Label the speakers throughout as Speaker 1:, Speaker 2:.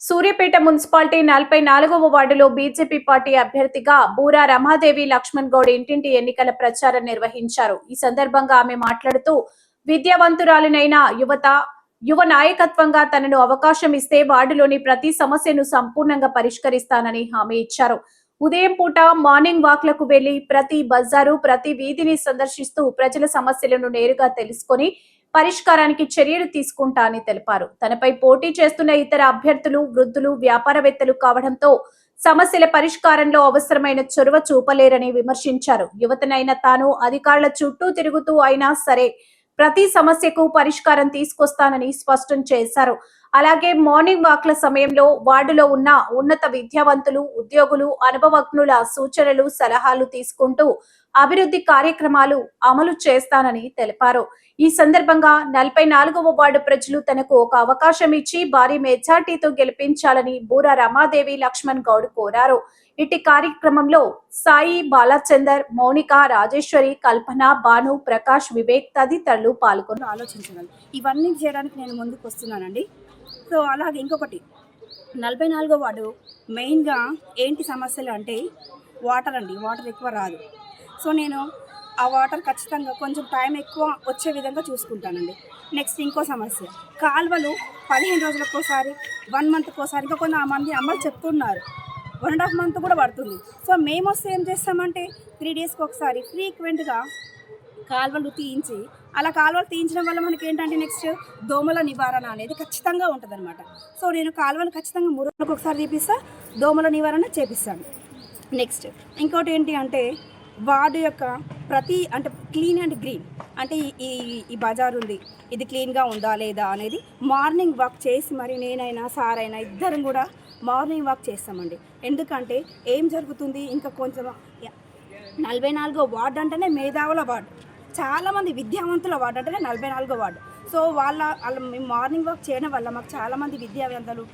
Speaker 1: Suryapet municipality 44వ వార్డులో BJP party అభ్యర్థిగా బూరా రమాదేవి లక్ష్మణ్ గౌడ్ ఇంటింటి ఎన్నికల ప్రచారం నిర్వహించారు. ఈ సందర్భంగా ఆమె మాట్లాడుతూ విద్యావంతురాలినైన యువ నాయకత్వంగా తనను అవకాశం ఇస్తే వార్డులోని ప్రతి సమస్యను సంపూర్ణంగా పరిష్కరిస్తానని హామీ ఇచ్చారు. ఉదయం పూట మార్నింగ్ వాక్లకు వెళ్లి ప్రతి బజారు ప్రతి వీధిని సందర్శిస్తూ ప్రజల సమస్యలను నేరుగా తెలుసుకొని పరిష్కారానికి చర్యలు తీసుకుంటా అని తెలిపారు. తనపై పోటీ చేస్తున్న ఇతర అభ్యర్థులు వృద్ధులు వ్యాపారవేత్తలు కావడంతో సమస్యల పరిష్కారంలో అవసరమైన చొరవ చూపలేరని విమర్శించారు. యువతనైన తాను అధికారుల చుట్టూ తిరుగుతూ అయినా సరే ప్రతి సమస్యకు పరిష్కారం తీసుకొస్తానని స్పష్టం చేశారు. అలాగే మార్నింగ్ వాక్ల సమయంలో వార్డులో ఉన్న ఉన్నత విద్యావంతులు ఉద్యోగులు అనుభవజ్ఞుల సూచనలు సలహాలు తీసుకుంటూ అభివృద్ధి కార్యక్రమాలు అమలు చేస్తానని తెలిపారు. ఈ సందర్భంగా 44వ వార్డు ప్రజలు తనకు ఒక అవకాశం ఇచ్చి భారీ మెజార్టీతో గెలిపించాలని బూరా రమాదేవి లక్ష్మణ్ గౌడ్ కోరారు. ఇటు కార్యక్రమంలో సాయి బాలచందర్, మౌనిక, రాజేశ్వరి, కల్పన, భాను, ప్రకాష్, వివేక్ తదితరులు పాల్గొని
Speaker 2: ఆలోచించగలను. ఇవన్నీ చేయడానికి నేను ముందుకు వస్తున్నానండి. సో అలాగే ఇంకొకటి 44వ వార్డు మెయిన్గా ఏంటి సమస్యలు అంటే వాటర్ అండి. వాటర్ ఎక్కువ రాదు. సో నేను ఆ వాటర్ ఖచ్చితంగా కొంచెం టైం ఎక్కువ వచ్చే విధంగా చూసుకుంటానండి. నెక్స్ట్ ఇంకో సమస్య, కాలువలు 15 రోజులకోసారి 1 మంత్కోసారి ఇంకా కొంతమంది అమ్మలు చెప్తున్నారు 1.5 మంత్ కూడా పడుతుంది. సో మేము వస్తే ఏం చేస్తామంటే 3 డేస్కి ఒకసారి ఫ్రీక్వెంట్గా కాలువలు తీయించి, అలా కాలువలు తీయించడం వల్ల మనకి ఏంటంటే నెక్స్ట్ దోమల నివారణ అనేది ఖచ్చితంగా ఉంటుంది అనమాట. సో నేను కాలువలు ఖచ్చితంగా 3 రోజులకు ఒకసారి తీపిస్తా, దోమల నివారణ చేపిస్తాను. నెక్స్ట్ ఇంకోటి ఏంటి అంటే వార్డు యొక్క ప్రతి అంటే క్లీన్ అండ్ గ్రీన్ అంటే ఈ బజార్ ఉంది, ఇది క్లీన్గా ఉందా లేదా అనేది మార్నింగ్ వాక్ చేసి మరి నేనైనా సార్ అయినా ఇద్దరం కూడా మార్నింగ్ వాక్ చేస్తామండి. ఎందుకంటే ఏం జరుగుతుంది, ఇంకా కొంచెం 44వ వార్డు అంటేనే మేధావుల వార్డు, చాలామంది విద్యావంతుల వార్డు అంటేనే 44వ వార్డు. సో వాళ్ళ మేము మార్నింగ్ వాక్ చేయడం వల్ల మాకు చాలామంది విద్యావంతులు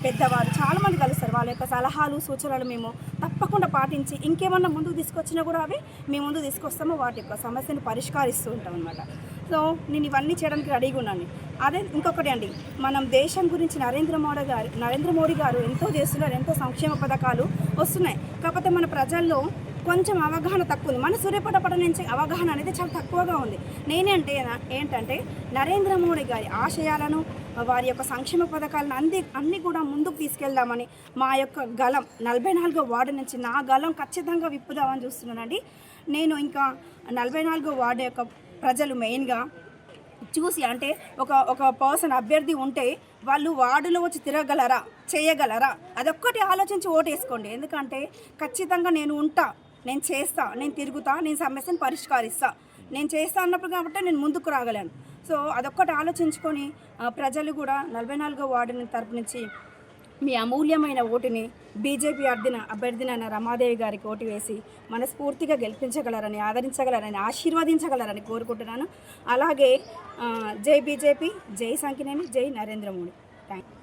Speaker 2: పెద్దవారు చాలామంది కలుస్తారు. వాళ్ళ యొక్క సలహాలు సూచనలు మేము తప్పకుండా పాటించి ఇంకేమన్నా ముందుకు తీసుకొచ్చినా కూడా అవి మేము ముందుకు తీసుకొస్తామో వాటి యొక్క సమస్యను పరిష్కరిస్తూ ఉంటాం అనమాట. సో నేను ఇవన్నీ చేయడానికి రెడీగా ఉన్నాను. అదే ఇంకొకటి అండి, మనం దేశం గురించి నరేంద్ర మోడీ గారు ఎంతో చేస్తున్నారు, ఎంతో సంక్షేమ పథకాలు వస్తున్నాయి. కాకపోతే మన ప్రజల్లో కొంచెం అవగాహన తక్కువ ఉంది. మన సూర్యాపేట పట్టణం నుంచి అవగాహన అనేది చాలా తక్కువగా ఉంది. ఏంటంటే నరేంద్ర మోడీ గారి ఆశయాలను వారి యొక్క సంక్షేమ పథకాలను అన్నీ కూడా ముందుకు తీసుకెళ్దామని మా యొక్క గలం 44వ వార్డు నుంచి నా గలం ఖచ్చితంగా విప్పుదామని చూస్తున్నానండి. నేను ఇంకా 44వ వార్డు యొక్క ప్రజలు మెయిన్గా చూసి అంటే ఒక పర్సన్ అభ్యర్థి ఉంటే వాళ్ళు వార్డులో వచ్చి తిరగలరా, చేయగలరా, అదొక్కటి ఆలోచించి ఓటేసుకోండి. ఎందుకంటే ఖచ్చితంగా నేను ఉంటా, నేను చేస్తా, నేను తిరుగుతా, నేను సమస్యను పరిష్కరిస్తా, నేను చేస్తా అన్నప్పుడు కాబట్టి నేను ముందుకు రాగలను. సో అదొక్కటి ఆలోచించుకొని ప్రజలు కూడా 44వ వార్డు తరపు నుంచి మీ అమూల్యమైన ఓటుని బీజేపీ అభ్యర్థినైన రమాదేవి గారికి ఓటు వేసి మనస్ఫూర్తిగా గెలిపించగలరని, ఆదరించగలరని, ఆశీర్వదించగలరని కోరుకుంటున్నాను. అలాగే జై బీజేపీ, జై సంకినేని, జై నరేంద్ర మోడీ. Thank you.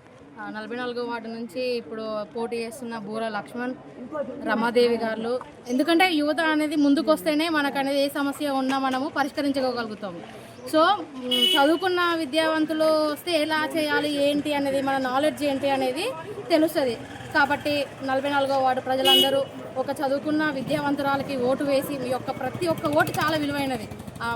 Speaker 3: 44వ వార్డు నుంచి ఇప్పుడు పోటీ చేస్తున్న బూరా లక్ష్మణ్ రమాదేవి గారు. ఎందుకంటే యువత అనేది ముందుకు వస్తేనే మనకు అనేది ఏ సమస్య ఉన్నా మనము పరిష్కరించుకోగలుగుతాము. సో చదువుకున్న విద్యావంతులు వస్తే ఎలా చేయాలి ఏంటి అనేది, మన నాలెడ్జ్ ఏంటి అనేది తెలుస్తుంది. కాబట్టి 44వ వార్డు ప్రజలందరూ ఒక చదువుకున్న విద్యావంతురాలకి ఓటు వేసి, మీ యొక్క ప్రతి ఒక్క ఓటు చాలా విలువైనది,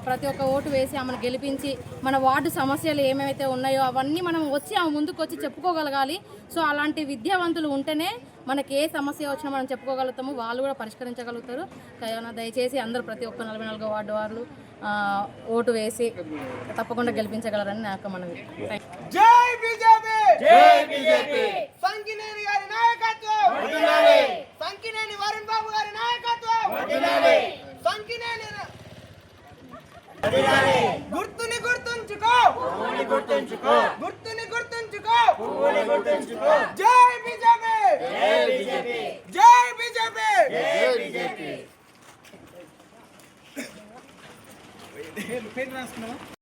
Speaker 3: ప్రతి ఒక్క ఓటు వేసి ఆమెను గెలిపించి మన వార్డు సమస్యలు ఏమేమైతే ఉన్నాయో అవన్నీ మనం వచ్చి ఆమె ముందుకు వచ్చి చెప్పుకోగలగాలి. సో అలాంటి విద్యావంతులు ఉంటేనే మనకి ఏ సమస్య వచ్చినా మనం చెప్పుకోగలుగుతాము, వాళ్ళు కూడా పరిష్కరించగలుగుతారు. దయచేసి అందరూ ప్రతి ఒక్క 44వ వార్డు వాళ్ళు ఓటు వేసి తప్పకుండా గెలిపించగలరని నాకు మనవి.
Speaker 4: జై బీజేపీ, జై బీజేపీ. సంకినేని గారి నాయకత్వం వర్ధిల్లాలి, సంకినేని వరుణ్ బాబు గారి నాయకత్వం వర్ధిల్లాలి, సంకినేని వర్ధిల్లాలి. గుర్తుని గుర్తుంచుకో, పువ్వుని గుర్తుంచుకో, గుర్తుని గుర్తుంచుకో, పువ్వుని గుర్తుంచుకో. జై బీజేపీ, జై బీజేపీ, జై బీజేపీ, జై బీజేపీ. పేరు రాసుకున్నావా?